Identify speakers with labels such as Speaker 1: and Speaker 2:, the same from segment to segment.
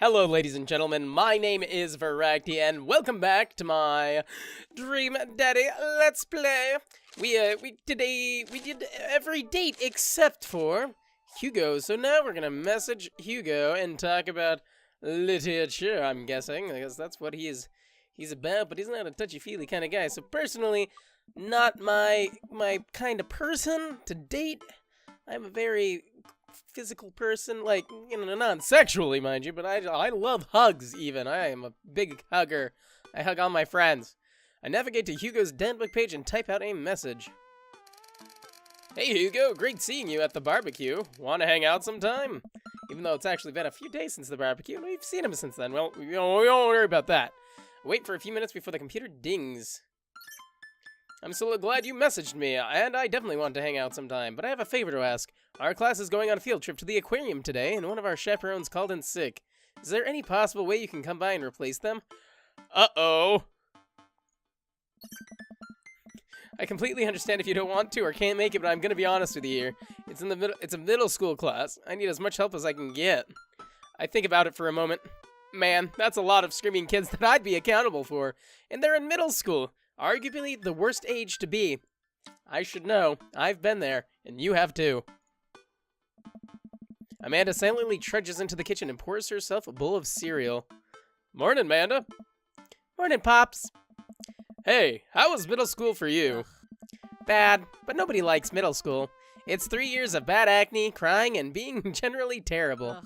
Speaker 1: Hello, ladies and gentlemen. My name is Voraktee, and welcome back to my Dream Daddy Let's Play. We did every date except for Hugo. So now we're gonna message Hugo and talk about literature. I'm guessing because that's what he's about. But he's not a touchy-feely kind of guy. So personally, not my kind of person to date. I'm a very physical person, like, you know, non-sexually, mind you, but I love hugs, even. I am a big hugger. I hug all my friends. I navigate to Hugo's handbook page and type out a message. Hey, Hugo, great seeing you at the barbecue. Want to hang out sometime? Even though it's actually been a few days since the barbecue, and we've seen him since then. Well, we don't worry about that. Wait for a few minutes before the computer dings. I'm so glad you messaged me, and I definitely want to hang out sometime, but I have a favor to ask. Our class is going on a field trip to the aquarium today, and one of our chaperones called in sick. Is there any possible way you can come by and replace them? Uh-oh. I completely understand if you don't want to or can't make it, but I'm gonna be honest with you here. It's a middle school class. I need as much help as I can get. I think about it for a moment. Man, that's a lot of screaming kids that I'd be accountable for, and they're in middle school. Arguably the worst age to be. I should know. I've been there, and you have too. Amanda silently trudges into the kitchen and pours herself a bowl of cereal. Morning, Amanda. Morning, Pops. Hey, how was middle school for you? Bad, but nobody likes middle school. It's 3 years of bad acne, crying, and being generally terrible.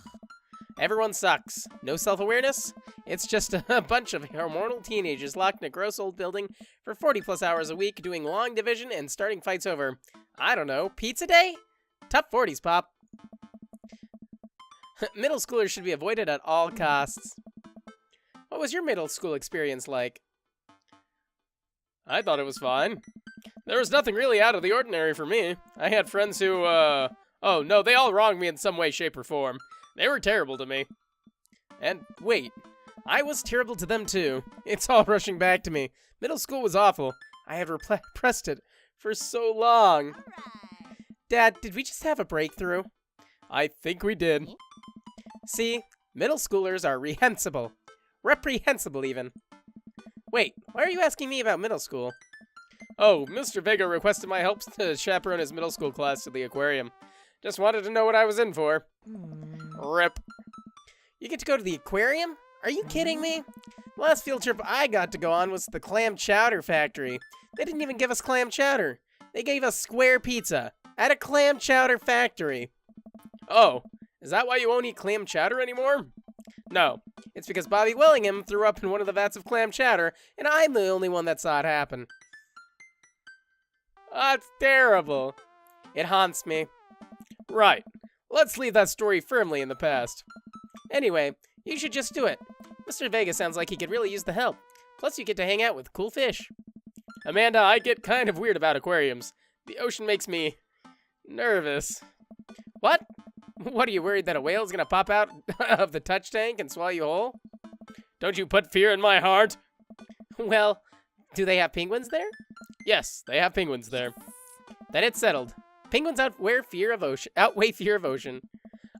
Speaker 1: Everyone sucks. No self-awareness? It's just a bunch of hormonal teenagers locked in a gross old building for 40+ hours a week doing long division and starting fights over, I don't know, pizza day? Tough 40s, Pop. Middle schoolers should be avoided at all costs. What was your middle school experience like? I thought it was fine. There was nothing really out of the ordinary for me. I had friends who, oh no, they all wronged me in some way, shape, or form. They were terrible to me. And wait, I was terrible to them too. It's all rushing back to me. Middle school was awful. I had repressed it for so long. Dad, did we just have a breakthrough? I think we did. See, middle schoolers are reprehensible. Reprehensible, even. Wait, why are you asking me about middle school? Oh, Mr. Vega requested my help to chaperone his middle school class to the aquarium. Just wanted to know what I was in for. Rip. You get to go to the aquarium? Are you kidding me? The last field trip I got to go on was the clam chowder factory. They didn't even give us clam chowder. They gave us square pizza at a clam chowder factory. Oh, is that why you won't eat clam chowder anymore? No, it's because Bobby Willingham threw up in one of the vats of clam chowder, and I'm the only one that saw it happen. That's terrible. It haunts me. Right. Let's leave that story firmly in the past. Anyway, you should just do it. Mr. Vega sounds like he could really use the help. Plus, you get to hang out with cool fish. Amanda, I get kind of weird about aquariums. The ocean makes me nervous. What? What, are you worried that a whale is going to pop out of the touch tank and swallow you whole? Don't you put fear in my heart? Well, do they have penguins there? Yes, they have penguins there. Then it's settled. Penguins outweigh fear of ocean.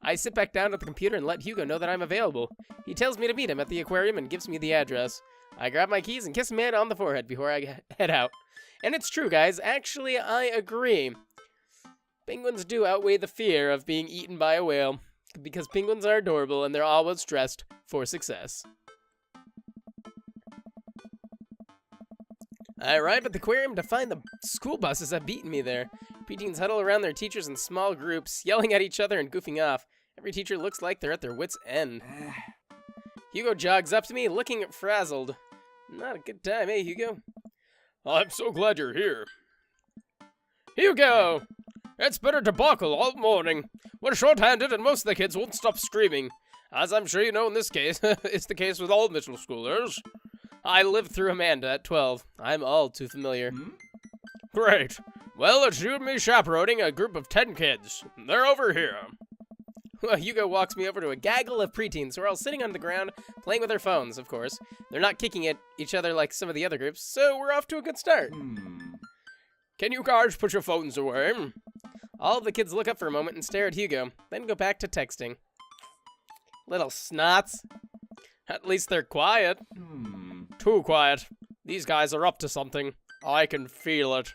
Speaker 1: I sit back down at the computer and let Hugo know that I'm available. He tells me to meet him at the aquarium and gives me the address. I grab my keys and kiss Amanda on the forehead before I head out. And it's true, guys. Actually, I agree. Penguins do outweigh the fear of being eaten by a whale, because penguins are adorable and they're always dressed for success. I arrive at the aquarium to find the school buses have beaten me there. Preteens huddle around their teachers in small groups, yelling at each other and goofing off. Every teacher looks like they're at their wits' end. Hugo jogs up to me, looking frazzled. Not a good time, eh, Hugo? I'm so glad you're here. Hugo! It's been a debacle all morning. We're short-handed and most of the kids won't stop screaming. As I'm sure you know in this case, it's the case with all middle schoolers. I lived through Amanda at 12. I'm all too familiar. Great. Well, it's you and me chaperoning a group of 10 kids. They're over here. Well, Hugo walks me over to a gaggle of preteens who are all sitting on the ground, playing with their phones, of course. They're not kicking at each other like some of the other groups, so we're off to a good start. Can you guys put your phones away? All of the kids look up for a moment and stare at Hugo, then go back to texting. Little snots. At least they're quiet. Too quiet. These guys are up to something. I can feel it.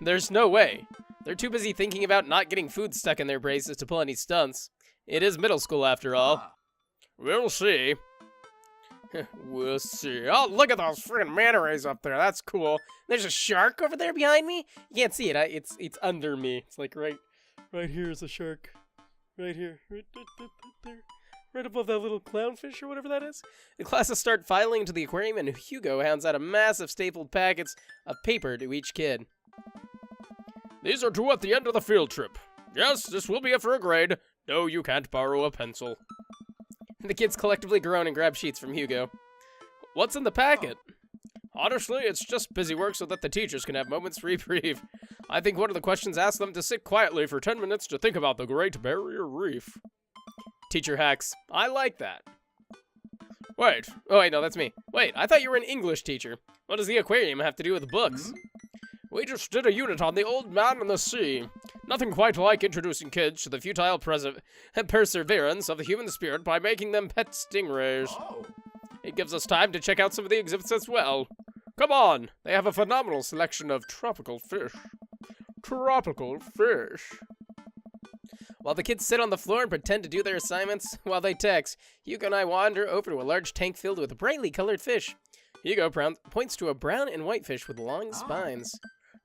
Speaker 1: There's no way. They're too busy thinking about not getting food stuck in their braces to pull any stunts. It is middle school after all. We'll see. We'll see. Oh, look at those freaking manta rays up there. That's cool. There's a shark over there behind me. You can't see it. It's under me. It's like right here is a shark. Right here. Right there. Right above that little clownfish or whatever that is. The classes start filing into the aquarium, and Hugo hands out a massive stapled packets of paper to each kid. These are due at the end of the field trip. Yes, this will be it for a grade. No, you can't borrow a pencil. The kids collectively groan and grab sheets from Hugo. What's in the packet? Honestly, it's just busy work so that the teachers can have moments reprieve. I think one of the questions asks them to sit quietly for 10 minutes to think about the Great Barrier Reef. Teacher hacks. I like that. Wait. Oh, wait, no, that's me. Wait, I thought you were an English teacher. What does the aquarium have to do with books? We just did a unit on the old man and the sea. Nothing quite like introducing kids to the futile perseverance of the human spirit by making them pet stingrays. It gives us time to check out some of the exhibits as well. Come on, they have a phenomenal selection of tropical fish. Tropical fish. While the kids sit on the floor and pretend to do their assignments while they text, Hugo and I wander over to a large tank filled with brightly colored fish. Hugo points to a brown and white fish with long spines.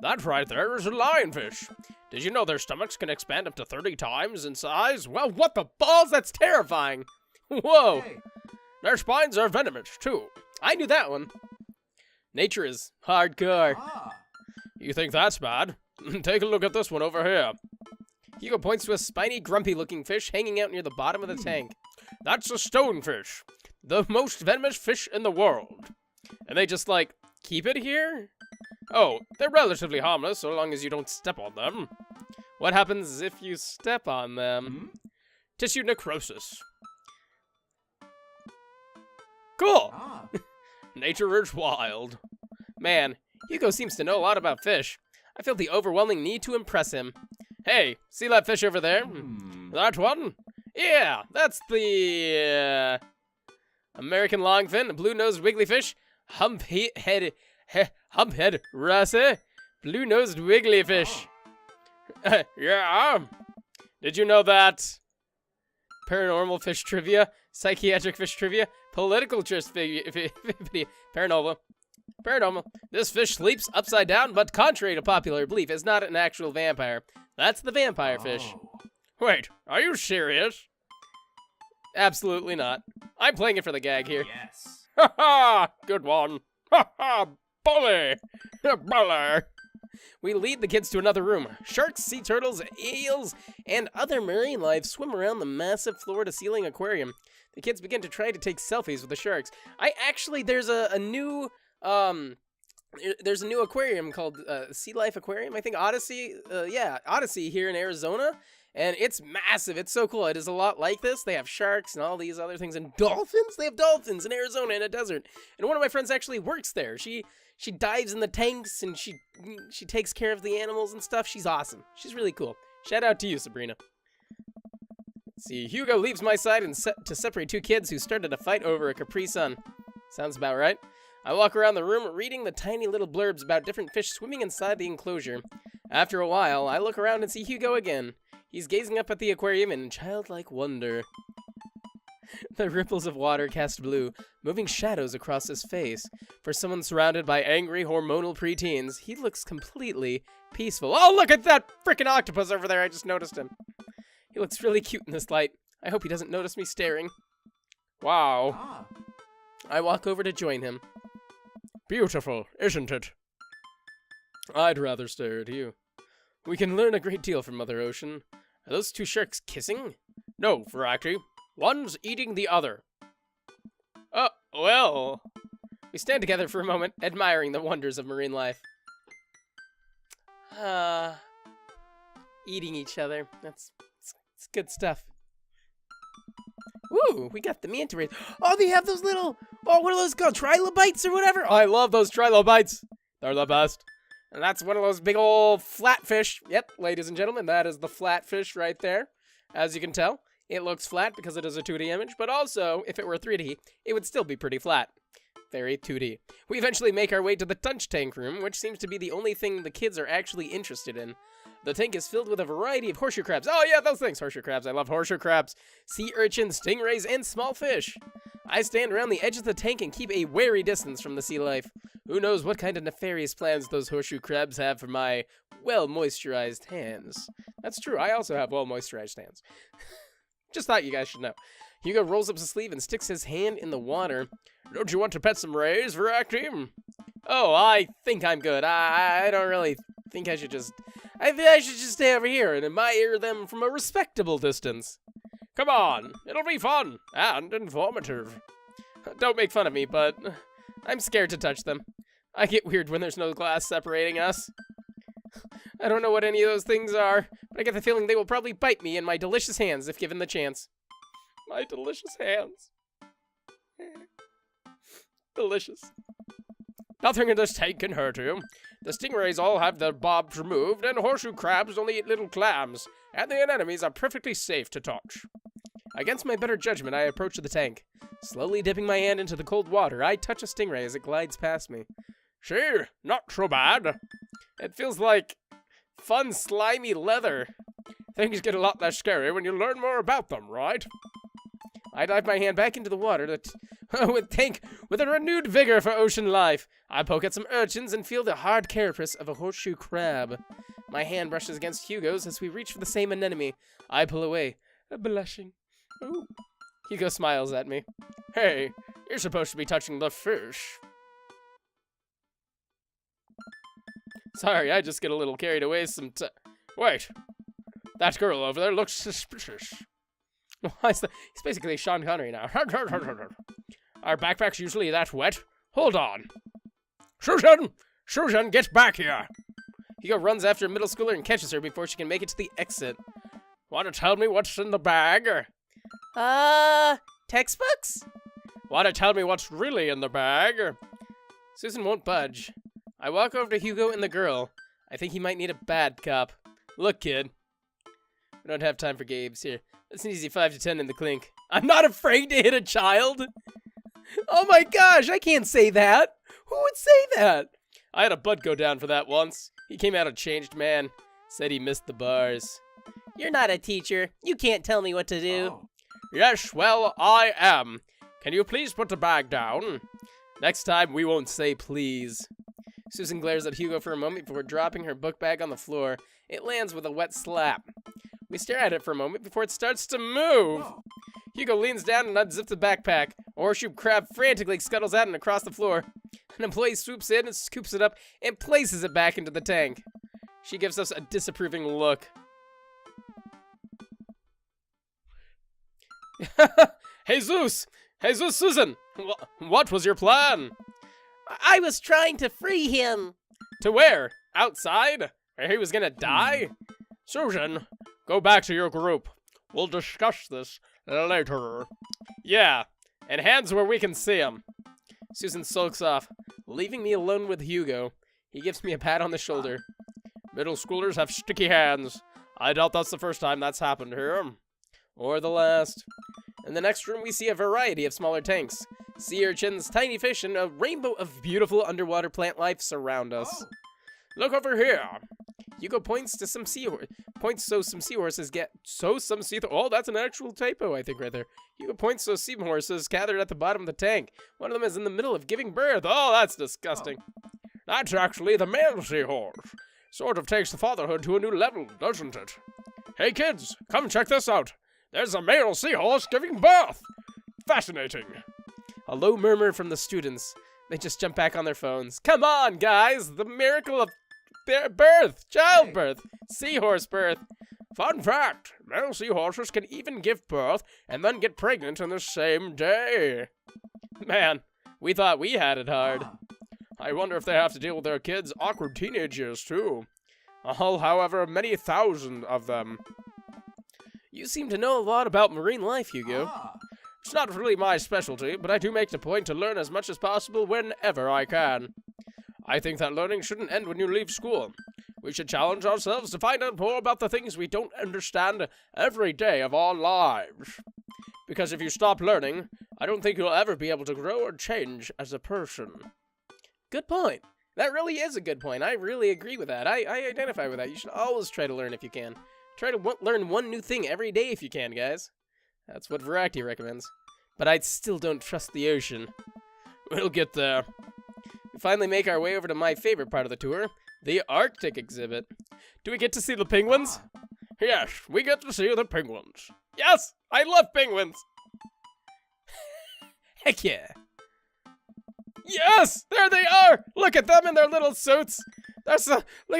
Speaker 1: That right there is a lionfish. Did you know their stomachs can expand up to 30 times in size? Well, what the balls? That's terrifying. Whoa. Hey. Their spines are venomous, too. I knew that one. Nature is hardcore. You think that's bad? Take a look at this one over here. Hugo points to a spiny, grumpy-looking fish hanging out near the bottom of the tank. That's a stonefish. The most venomous fish in the world. And they just, like, keep it here? Oh, they're relatively harmless so long as you don't step on them. What happens if you step on them? Tissue necrosis. Cool! Nature is wild. Man, Hugo seems to know a lot about fish. I feel the overwhelming need to impress him. Hey, see that fish over there? That one? Yeah, that's the American longfin, blue-nosed wiggly fish, humphead rasa, blue-nosed wiggly fish. Yeah. Did you know that? Paranormal fish trivia, psychiatric fish trivia, political trivia, paranormal. This fish sleeps upside down, but contrary to popular belief, is not an actual vampire. That's the vampire fish. Wait, are you serious? Absolutely not. I'm playing it for the gag here.
Speaker 2: Yes.
Speaker 1: Ha ha! Good one. Ha ha! Bully! Bully! We lead the kids to another room. Sharks, sea turtles, eels, and other marine life swim around the massive floor-to-ceiling aquarium. The kids begin to try to take selfies with the sharks. There's a new aquarium called Sea Life Aquarium. I think Odyssey. Odyssey here in Arizona. And it's massive. It's so cool. It is a lot like this. They have sharks and all these other things. And dolphins? They have dolphins in Arizona in a desert. And one of my friends actually works there. She dives in the tanks and she takes care of the animals and stuff. She's awesome. She's really cool. Shout out to you, Sabrina. Let's see. Hugo leaves my side to separate two kids who started a fight over a Capri Sun. Sounds about right. I walk around the room reading the tiny little blurbs about different fish swimming inside the enclosure. After a while, I look around and see Hugo again. He's gazing up at the aquarium in childlike wonder. The ripples of water cast blue, moving shadows across his face. For someone surrounded by angry, hormonal preteens, he looks completely peaceful. Oh, look at that frickin' octopus over there. I just noticed him. He looks really cute in this light. I hope he doesn't notice me staring. Wow. I walk over to join him. Beautiful, isn't it? I'd rather stare at you. We can learn a great deal from Mother Ocean. Are those two sharks kissing? No, Voraktee. One's eating the other. Oh, well. We stand together for a moment, admiring the wonders of marine life. Eating each other. It's good stuff. Ooh, we got the manta rays. Oh, they have those little, what are those called? Trilobites or whatever? Oh, I love those trilobites. They're the best. And that's one of those big old flatfish. Yep, ladies and gentlemen, that is the flatfish right there. As you can tell, It looks flat because it is a 2D image, but also, if it were 3D, it would still be pretty flat. Very 2D. We eventually make our way to the Tunch Tank room, which seems to be the only thing the kids are actually interested in. The tank is filled with a variety of horseshoe crabs. Oh yeah, those things! Horseshoe crabs. I love horseshoe crabs. Sea urchins, stingrays, and small fish. I stand around the edge of the tank and keep a wary distance from the sea life. Who knows what kind of nefarious plans those horseshoe crabs have for my well-moisturized hands. That's true, I also have well-moisturized hands. Just thought you guys should know. Hugo rolls up his sleeve and sticks his hand in the water. Don't you want to pet some rays, Voraktee? Oh, I think I'm good. I don't really think I should just... I think I should just stay over here and admire them from a respectable distance. Come on, it'll be fun and informative. Don't make fun of me, but I'm scared to touch them. I get weird when there's no glass separating us. I don't know what any of those things are, but I get the feeling they will probably bite me in my delicious hands if given the chance. My delicious hands. Delicious. Nothing in this tank can hurt you. The stingrays all have their bobs removed, and horseshoe crabs only eat little clams, and the anemones are perfectly safe to touch. Against my better judgment, I approach the tank. Slowly dipping my hand into the cold water, I touch a stingray as it glides past me. See, not so bad. It feels like fun, slimy leather. Things get a lot less scary when you learn more about them, right? I dive my hand back into the water with a renewed vigor for ocean life. I poke at some urchins and feel the hard carapace of a horseshoe crab. My hand brushes against Hugo's as we reach for the same anemone. I pull away, blushing. Ooh. Hugo smiles at me. Hey, you're supposed to be touching the fish. Sorry, I just get a little carried away Wait, that girl over there looks suspicious. He's basically Sean Connery now. Are backpacks usually that wet? Hold on. Susan! Susan, get back here! Hugo runs after a middle schooler and catches her before she can make it to the exit. Want to tell me what's in the bag?
Speaker 2: Textbooks?
Speaker 1: Want to tell me what's really in the bag? Susan won't budge. I walk over to Hugo and the girl. I think he might need a bad cop. Look, kid. We don't have time for games here. That's an easy 5 to 10 in the clink. I'm not afraid to hit a child. Oh my gosh, I can't say that. Who would say that? I had a bud go down for that once. He came out a changed man. Said he missed the bars.
Speaker 2: You're not a teacher. You can't tell me what to do.
Speaker 1: Oh. Yes, well, I am. Can you please put the bag down? Next time, we won't say please. Susan glares at Hugo for a moment before dropping her book bag on the floor. It lands with a wet slap. We stare at it for a moment before it starts to move. Hugo leans down and unzips the backpack. A horseshoe crab frantically scuttles out and across the floor. An employee swoops in and scoops it up and places it back into the tank. She gives us a disapproving look. Jesus! Jesus, Susan! What was your plan?
Speaker 2: I was trying to free him.
Speaker 1: To where? Outside? Where he was gonna die? Susan, go back to your group. We'll discuss this later. Yeah, and hands where we can see him. Susan sulks off, leaving me alone with Hugo. He gives me a pat on the shoulder. Middle schoolers have sticky hands. I doubt that's the first time that's happened here. Or the last. In the next room, we see a variety of smaller tanks. Sea urchins, tiny fish, and a rainbow of beautiful underwater plant life surround us. Look over here. Hugo points to some seahorses Oh, that's an actual typo, I think, right there. Hugo points to seahorses gathered at the bottom of the tank. One of them is in the middle of giving birth. Oh, that's disgusting. That's actually the male seahorse. Sort of takes the fatherhood to a new level, doesn't it? Hey, kids, come check this out. There's a male seahorse giving birth. Fascinating. A low murmur from the students. They just jump back on their phones. Come on, guys! The miracle of birth! Childbirth! Seahorse birth! Fun fact! Male seahorses can even give birth and then get pregnant on the same day. Man, we thought we had it hard. I wonder if they have to deal with their kids' awkward teenage years, too. However, many thousand of them. You seem to know a lot about marine life, Hugo. It's not really my specialty, but I do make it a point to learn as much as possible whenever I can. I think that learning shouldn't end when you leave school. We should challenge ourselves to find out more about the things we don't understand every day of our lives. Because if you stop learning, I don't think you'll ever be able to grow or change as a person.
Speaker 2: Good point.
Speaker 1: That really is a good point. I really agree with that. I identify with that. You should always try to learn if you can. Try to learn one new thing every day if you can, guys. That's what Voraktee recommends. But I still don't trust the ocean. We'll get there. We finally make our way over to my favorite part of the tour, the Arctic exhibit. Do we get to see the penguins? Yes, we get to see the penguins. Yes, I love penguins.
Speaker 2: Heck yeah.
Speaker 1: Yes, there they are. Look at them in their little suits. Look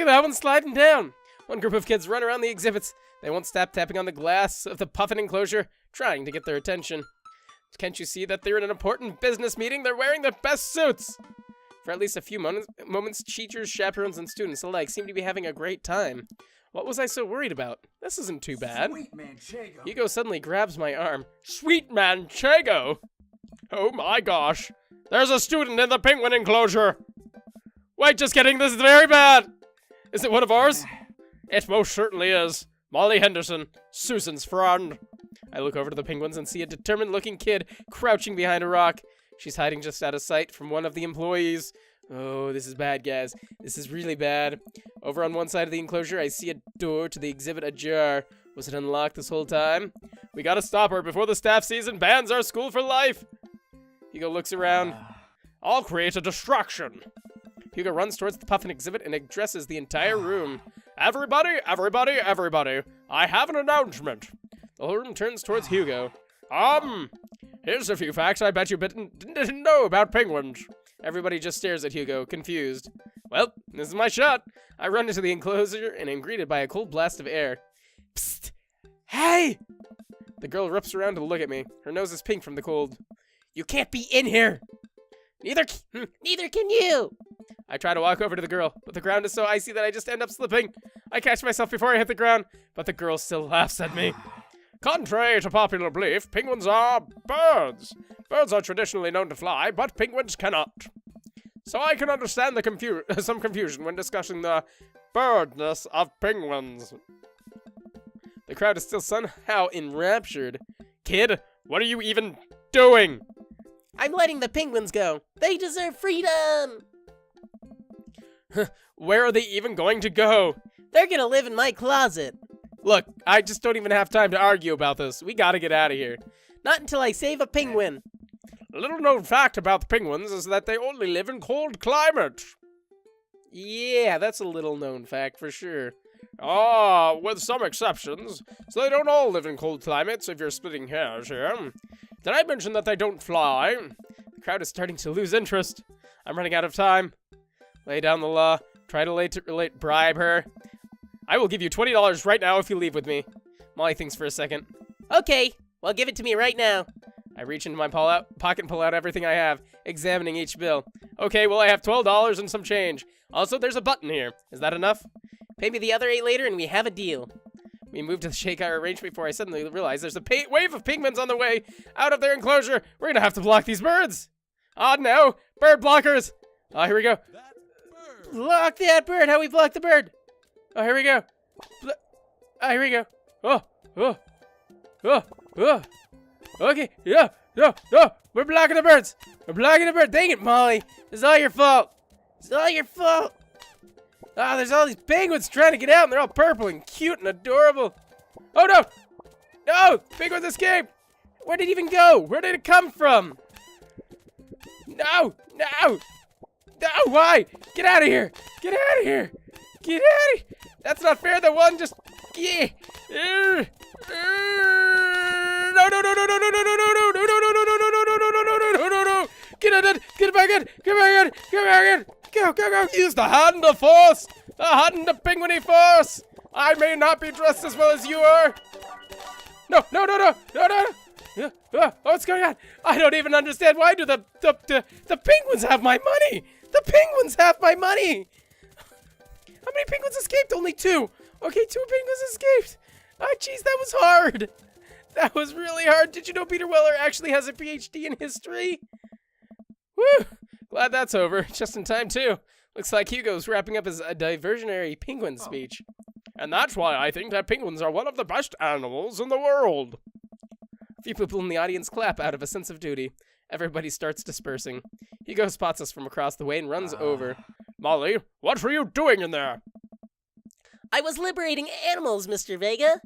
Speaker 1: at that one sliding down. One group of kids run around the exhibits. They won't stop tapping on the glass of the puffin enclosure, trying to get their attention. Can't you see that they're in an important business meeting? They're wearing their best suits. For at least a few moments, teachers, chaperones, and students alike seem to be having a great time. What was I so worried about? This isn't too bad.
Speaker 3: Sweet Manchego.
Speaker 1: Hugo suddenly grabs my arm. Sweet Manchego! Oh my gosh. There's a student in the penguin enclosure. Wait, just kidding. This is very bad. Is it one of ours? It most certainly is. Molly Henderson, Susan's friend. I look over to the penguins and see a determined-looking kid crouching behind a rock. She's hiding just out of sight from one of the employees. Oh, this is bad, guys. This is really bad. Over on one side of the enclosure, I see a door to the exhibit ajar. Was it unlocked this whole time? We gotta stop her before the staff sees and bans our school for life. Hugo looks around. I'll create a distraction. Hugo runs towards the puffin exhibit and addresses the entire room. Everybody, everybody, everybody. I have an announcement. The whole room turns towards Hugo. Here's a few facts I bet you didn't know about penguins. Everybody just stares at Hugo, confused. Well, this is my shot. I run into the enclosure and am greeted by a cold blast of air. Psst! Hey! The girl rips around to look at me. Her nose is pink from the cold. You can't be in here!
Speaker 2: Neither can you!
Speaker 1: I try to walk over to the girl, but the ground is so icy that I just end up slipping. I catch myself before I hit the ground, but the girl still laughs at me. Contrary to popular belief, penguins are birds. Birds are traditionally known to fly, but penguins cannot. So I can understand some confusion when discussing the birdness of penguins. The crowd is still somehow enraptured. Kid, what are you even doing?
Speaker 2: I'm letting the penguins go. They deserve freedom.
Speaker 1: Where are they even going to go?
Speaker 2: They're gonna live in my closet.
Speaker 1: Look, I just don't even have time to argue about this. We gotta get out of here.
Speaker 2: Not until I save a penguin.
Speaker 1: A little known fact about the penguins is that they only live in cold climates. Yeah, that's a little known fact for sure. With some exceptions. So they don't all live in cold climates, if you're splitting hairs here. Did I mention that they don't fly? The crowd is starting to lose interest. I'm running out of time. Lay down the law. Try to bribe her. I will give you $20 right now if you leave with me. Molly thinks for a second.
Speaker 2: Okay, well give it to me right now.
Speaker 1: I reach into my pocket and pull out everything I have, examining each bill. Okay, well I have $12 and some change. Also, there's a button here. Is that enough?
Speaker 2: Pay me the other 8 later and we have a deal.
Speaker 1: We move to the shakeout arrangement before I suddenly realize there's a wave of penguins on the way out of their enclosure. We're gonna have to block these birds. Oh no, bird blockers. Oh, here we go.
Speaker 2: Block that bird. How we block the bird?
Speaker 1: Oh, here we go. Here we go. Okay, yeah. We're blocking the birds. We're blocking the bird. Dang it, Molly. It's all your fault.
Speaker 2: It's all your fault.
Speaker 1: Ah, there's all these penguins trying to get out, and they're all purple and cute and adorable. Oh, no. No, penguins escaped. Where did it even go? Where did it come from? No. Why? Get out of here. Get out of here. Get out of here. That's not fair. The one just... Yeah. No. Get back in. Go. Use the hand of force. The hand of penguiny force. I may not be dressed as well as you are. No. What's going on? I don't even understand. Why do the penguins have my money? The penguins have my money. How many penguins escaped? Only 2. Okay, 2 penguins escaped. Oh, jeez, that was hard. That was really hard. Did you know Peter Weller actually has a PhD in history? Woo! Glad that's over. Just in time, too. Looks like Hugo's wrapping up his diversionary penguin speech. And that's why I think that penguins are one of the best animals in the world. A few people in the audience clap out of a sense of duty. Everybody starts dispersing. Hugo spots us from across the way and runs over. Molly, what were you doing in there?
Speaker 2: I was liberating animals, Mr. Vega.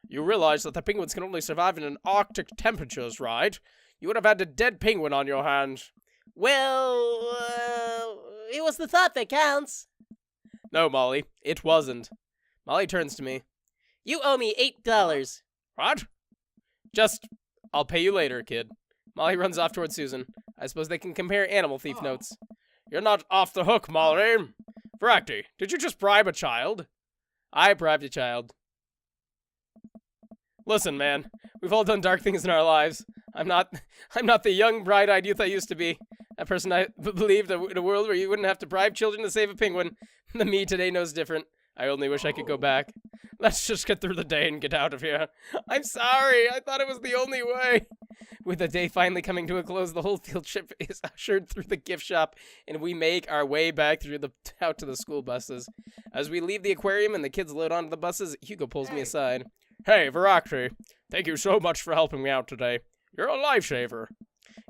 Speaker 1: You realize that the penguins can only survive in Arctic temperatures, right? You would have had a dead penguin on your hands.
Speaker 2: Well, it was the thought that counts.
Speaker 1: No, Molly, it wasn't. Molly turns to me.
Speaker 2: You owe me $8.
Speaker 1: What? I'll pay you later, kid. Molly runs off towards Susan. I suppose they can compare animal thief notes. You're not off the hook, Molly. Voraktee, did you just bribe a child? I bribed a child. Listen, man, we've all done dark things in our lives. I'm not the young, bright-eyed youth I used to be. That person I believed in a world where you wouldn't have to bribe children to save a penguin. The me today knows different. I only wish I could go back. Let's just get through the day and get out of here. I'm sorry, I thought it was the only way. With the day finally coming to a close, the whole field trip is ushered through the gift shop, and we make our way back out to the school buses. As we leave the aquarium and the kids load onto the buses, Hugo pulls me aside. Hey, Voraktee, thank you so much for helping me out today. You're a lifesaver.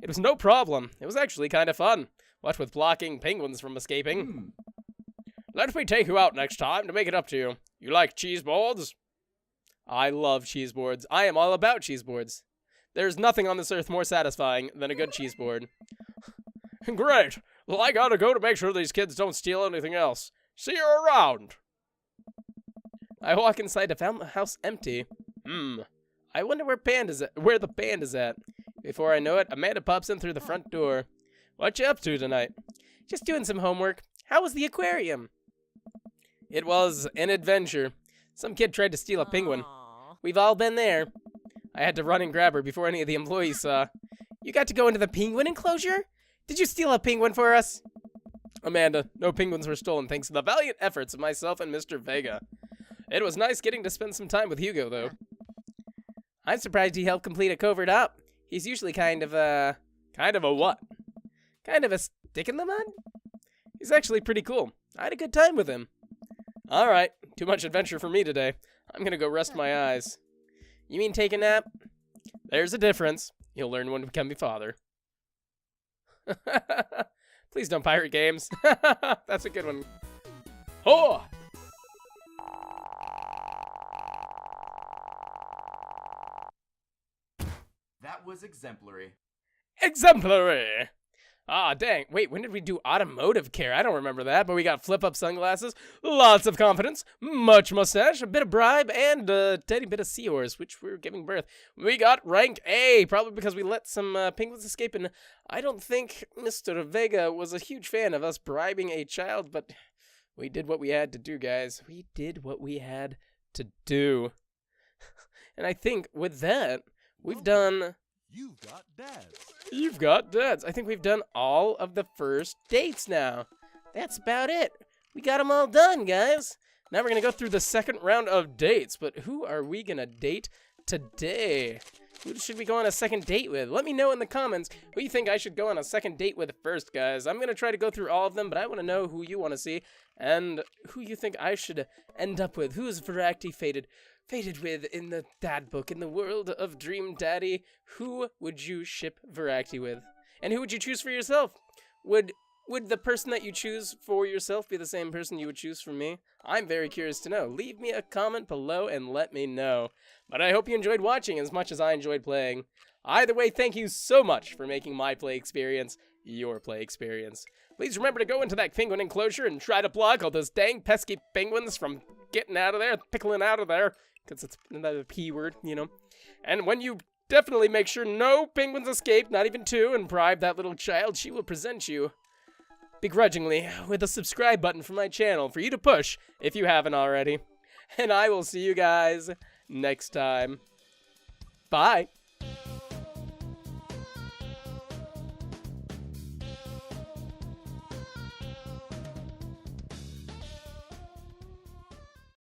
Speaker 1: It was no problem. It was actually kind of fun. What with blocking penguins from escaping. Let me take you out next time to make it up to you. You like cheese boards? I love cheese boards. I am all about cheese boards. There's nothing on this earth more satisfying than a good cheese board. Great. Well, I gotta go to make sure these kids don't steal anything else. See you around. I walk inside to find the house empty. I wonder where the band is at. Before I know it, Amanda pops in through the front door. What you up to tonight? Just doing some homework. How was the aquarium? It was an adventure. Some kid tried to steal a penguin. We've all been there. I had to run and grab her before any of the employees saw. You got to go into the penguin enclosure? Did you steal a penguin for us? Amanda, no penguins were stolen thanks to the valiant efforts of myself and Mr. Vega. It was nice getting to spend some time with Hugo, though. I'm surprised he helped complete a covert op. He's usually kind of a what? Kind of a stick in the mud? He's actually pretty cool. I had a good time with him. Alright, too much adventure for me today. I'm gonna go rest my eyes. You mean take a nap? There's a difference. You'll learn when to become your father. Please don't pirate games. That's a good one. Oh!
Speaker 3: That was exemplary.
Speaker 1: Exemplary! Ah, dang. Wait, when did we do automotive care? I don't remember that, but we got flip-up sunglasses, lots of confidence, much mustache, a bit of bribe, and a tiny bit of seahorse, which we're giving birth. We got rank A, probably because we let some penguins escape, and I don't think Mr. Vega was a huge fan of us bribing a child, but we did what we had to do, guys. We did what we had to do. And I think with that, we've done...
Speaker 4: You've got dads.
Speaker 1: You've got dads. I think we've done all of the first dates now.
Speaker 2: That's about it. We got them all done, guys.
Speaker 1: Now we're going to go through the second round of dates, but who are we going to date today? Who should we go on a second date with? Let me know in the comments who you think I should go on a second date with first, guys. I'm going to try to go through all of them, but I want to know who you want to see and who you think I should end up with. Who is Voraktee fated with in the dad book, in the world of Dream Daddy? Who would you ship Voraktee with? And who would you choose for yourself? Would the person that you choose for yourself be the same person you would choose for me? I'm very curious to know. Leave me a comment below and let me know. But I hope you enjoyed watching as much as I enjoyed playing. Either way, thank you so much for making my play experience your play experience. Please remember to go into that penguin enclosure and try to block all those dang pesky penguins from getting out of there, pickling out of there. Because it's another P word, you know. And when you definitely make sure no penguins escape, not even two, and bribe that little child, she will present you, begrudgingly, with a subscribe button for my channel for you to push if you haven't already. And I will see you guys next time. Bye.